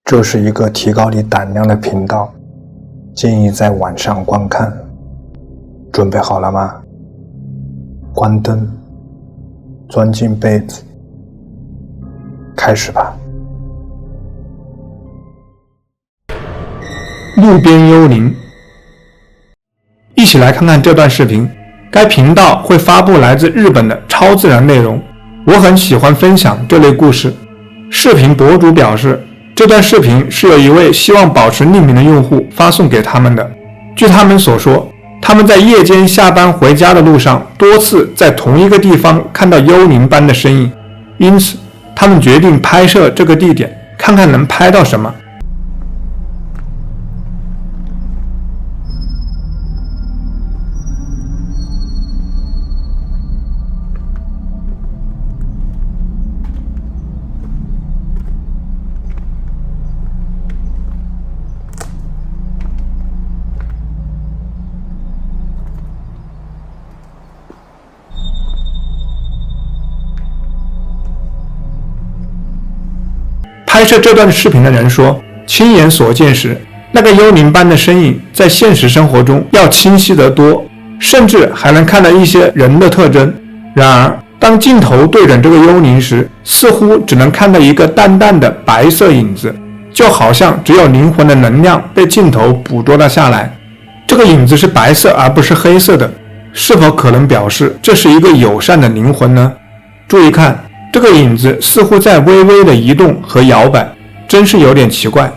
这是一个提高你胆量的频道，建议在晚上观看。准备好了吗？关灯，钻进被子，开始吧。路边幽灵，一起来看看这段视频。该频道会发布来自日本的超自然内容，我很喜欢分享这类故事。视频博主表示，这段视频是有一位希望保持匿名的用户发送给他们的。据他们所说，他们在夜间下班回家的路上，多次在同一个地方看到幽灵般的身影，因此他们决定拍摄这个地点，看看能拍到什么。拍摄这段视频的人说，亲眼所见时，那个幽灵般的身影在现实生活中要清晰得多，甚至还能看到一些人的特征。然而，当镜头对准这个幽灵时，似乎只能看到一个淡淡的白色影子，就好像只有灵魂的能量被镜头捕捉了下来。这个影子是白色而不是黑色的，是否可能表示这是一个友善的灵魂呢？注意看，这个影子似乎在微微的移动和摇摆，真是有点奇怪。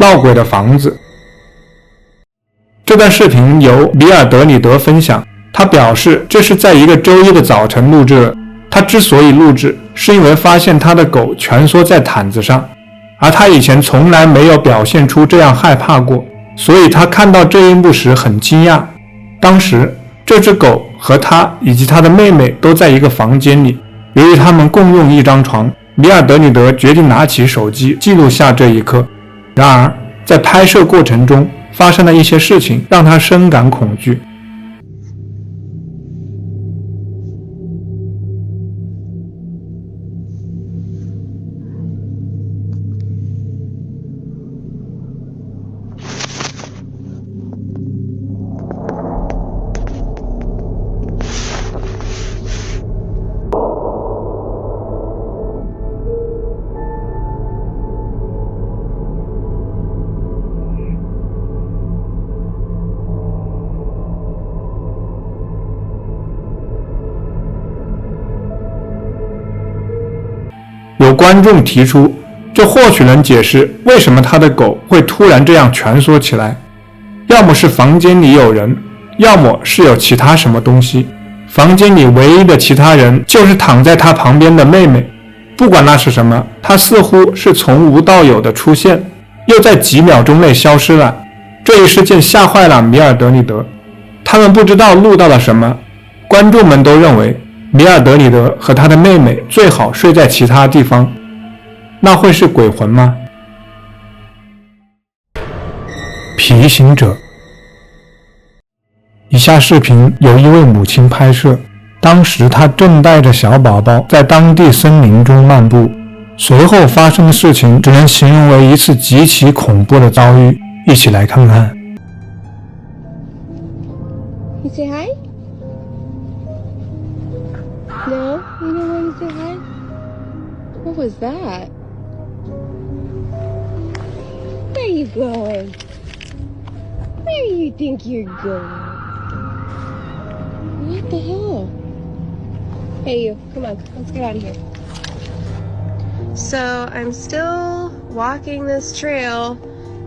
闹鬼的房子。这段视频由米尔德里德分享，他表示这是在一个周一的早晨录制的。他之所以录制，是因为发现他的狗蜷缩在毯子上，而他以前从来没有表现出这样害怕过，所以他看到这一幕时很惊讶。当时这只狗和他以及他的妹妹都在一个房间里，由于他们共用一张床，米尔德里德决定拿起手机记录下这一刻。然而在拍摄过程中发生了一些事情，让他深感恐惧。有观众提出，这或许能解释为什么他的狗会突然这样蜷缩起来，要么是房间里有人，要么是有其他什么东西。房间里唯一的其他人就是躺在他旁边的妹妹，不管那是什么，他似乎是从无到有的出现，又在几秒钟内消失了。这一事件吓坏了米尔德里德，他们不知道录到了什么，观众们都认为米尔德里德和他的妹妹最好睡在其他地方，那会是鬼魂吗？皮行者。以下视频由一位母亲拍摄，当时她正带着小宝宝在当地森林中漫步，随后发生的事情只能形容为一次极其恐怖的遭遇，一起来看看。You say hi? No? You don't want to say hi? What was that? Where are you going? Where do you think you're going? What the hell? Hey you, come on, let's get out of here. So I'm still walking this trail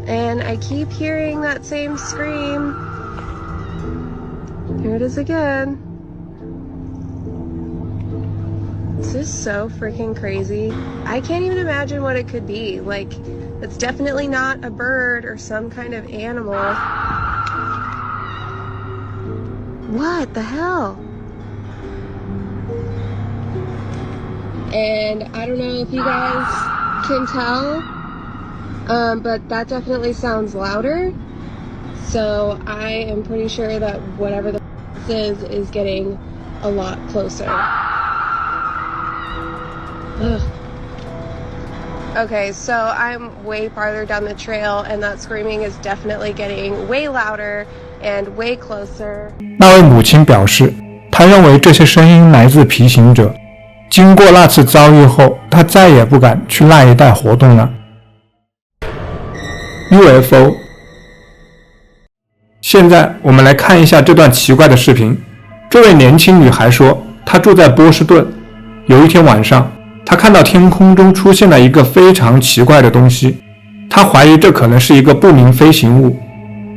and I keep hearing that same scream. Here it is again. This is so freaking crazy. I can't even imagine what it could be. Like, it's definitely not a bird or some kind of animal. What the hell? And I don't know if you guys can tell, but that definitely sounds louder. So I am pretty sure that whatever the is getting a lot closer. Ugh. Okay, so I'm way farther down the trail, and that screaming is definitely getting way louder and way closer. 那位母亲表示，她认为这些声音来自皮行者。经过那次遭遇后，她再也不敢去那一带活动了。UFO。现在我们来看一下这段奇怪的视频。这位年轻女孩说，她住在波士顿。有一天晚上，她看到天空中出现了一个非常奇怪的东西，她怀疑这可能是一个不明飞行物。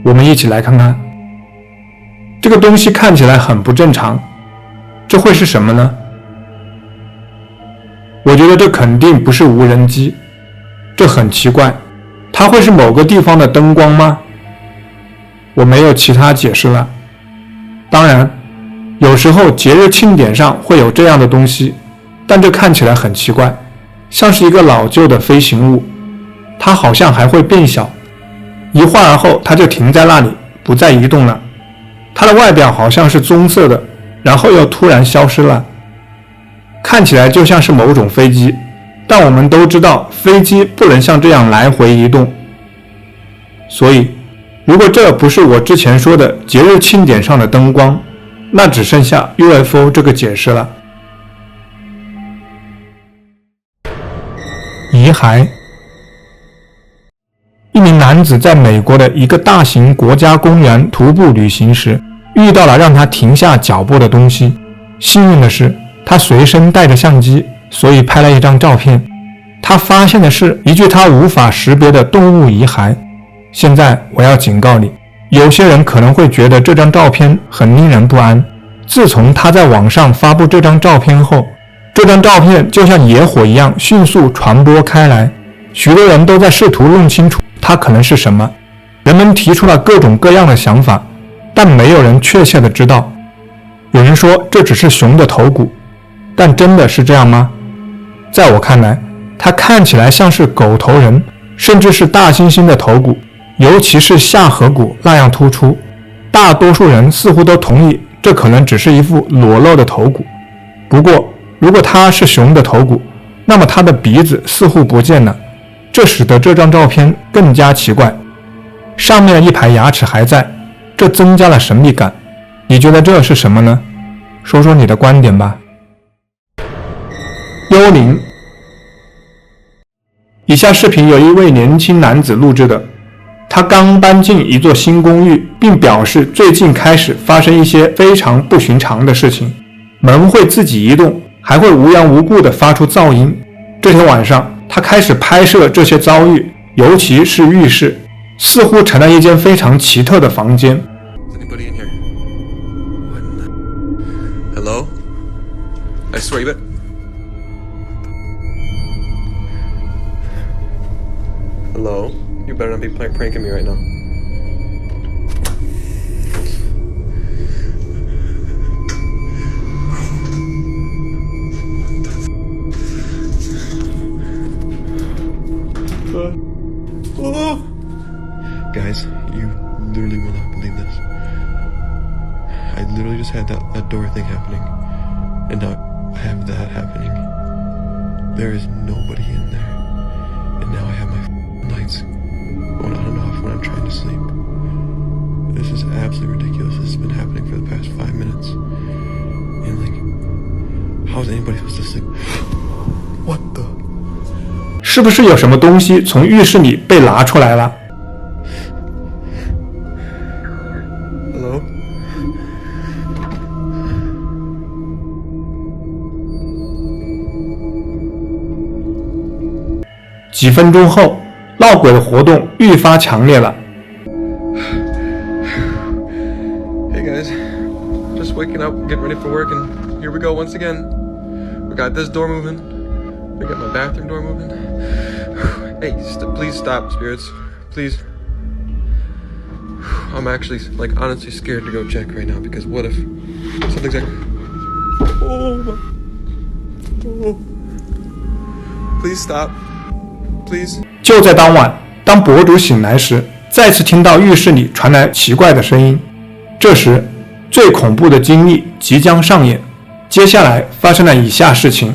我们一起来看看。这个东西看起来很不正常，这会是什么呢？我觉得这肯定不是无人机，这很奇怪，它会是某个地方的灯光吗？我没有其他解释了。当然，有时候节日庆典上会有这样的东西，但这看起来很奇怪，像是一个老旧的飞行物，它好像还会变小，一会儿后它就停在那里，不再移动了。它的外表好像是棕色的，然后又突然消失了。看起来就像是某种飞机，但我们都知道飞机不能像这样来回移动。所以，如果这不是我之前说的节日庆典上的灯光，那只剩下 UFO 这个解释了。遗骸。一名男子在美国的一个大型国家公园徒步旅行时，遇到了让他停下脚步的东西。幸运的是，他随身带着相机，所以拍了一张照片。他发现的是一具他无法识别的动物遗骸。现在我要警告你，有些人可能会觉得这张照片很令人不安。自从他在网上发布这张照片后，这张照片就像野火一样迅速传播开来，许多人都在试图弄清楚它可能是什么。人们提出了各种各样的想法，但没有人确切的知道。有人说这只是熊的头骨，但真的是这样吗？在我看来，它看起来像是狗头人，甚至是大猩猩的头骨，尤其是下颌骨那样突出。大多数人似乎都同意这可能只是一副裸露的头骨。不过，如果它是熊的头骨，那么它的鼻子似乎不见了，这使得这张照片更加奇怪。上面的一排牙齿还在，这增加了神秘感。你觉得这是什么呢？说说你的观点吧。幽灵。以下视频由一位年轻男子录制的，他刚搬进一座新公寓，并表示最近开始发生一些非常不寻常的事情，门会自己移动，还会无缘无故地发出噪音。这天晚上，他开始拍摄这些遭遇，尤其是浴室，似乎成了一间非常奇特的房间。Hello? I swear you bet. Hello? You better not be pranking me right now. Oh! Guys, you literally will not believe this. I literally just had that door thing happening, and now I have that happening. There is nobody in there, and now I have my lights going on and off when I'm trying to sleep. This is absolutely ridiculous. This has been happening for the past 5 minutes. And like, how is anybody supposed to sleep? What the? 是不是有什么东西从浴室里被拿出来了？ Hello? 几分钟后，闹鬼的活动愈发强烈了。Hey guys, just waking up, getting ready for work, and here we go once again. We got this door moving. We got my bathroom door moving. Hey, please stop, spirits. Please. I'm actually, like, honestly scared to go check right now, because what if something's like... Oh my... Oh. Please stop. Please. 就在当晚，当博主醒来时，再次听到浴室里传来奇怪的声音。这时，最恐怖的经历即将上演。接下来发生了以下事情。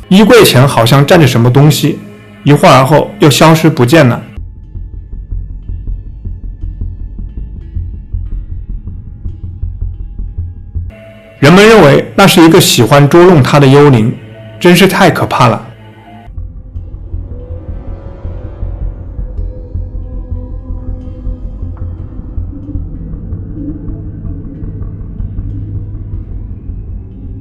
衣柜前好像站着什么东西，一会儿后又消失不见了。人们认为那是一个喜欢捉弄他的幽灵，真是太可怕了。